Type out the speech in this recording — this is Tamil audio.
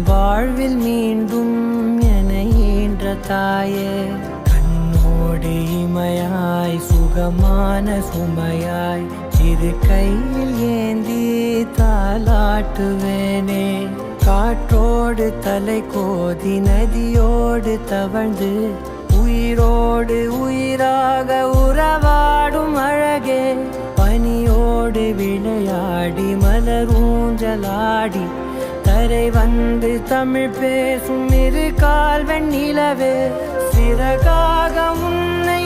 வாழ்வில் மீண்டும் என ஈன்ற தாயே, கண்ணோடு இமையாய் சுகமான சுமையாய் இரு கையில் ஏந்தி தாலாட்டுவேனே. காற்றோடு தலை கோதி நதியோடு தவழ்ந்து உயிரோடு உயிராக உறவாடும் அழகே, பனியோடு விளையாடி மலரூஞ்சலாடி கரை வந்து தமிழ் பேசும் இரு கால் வெண்ணிலவே, சிறகாக உன்னை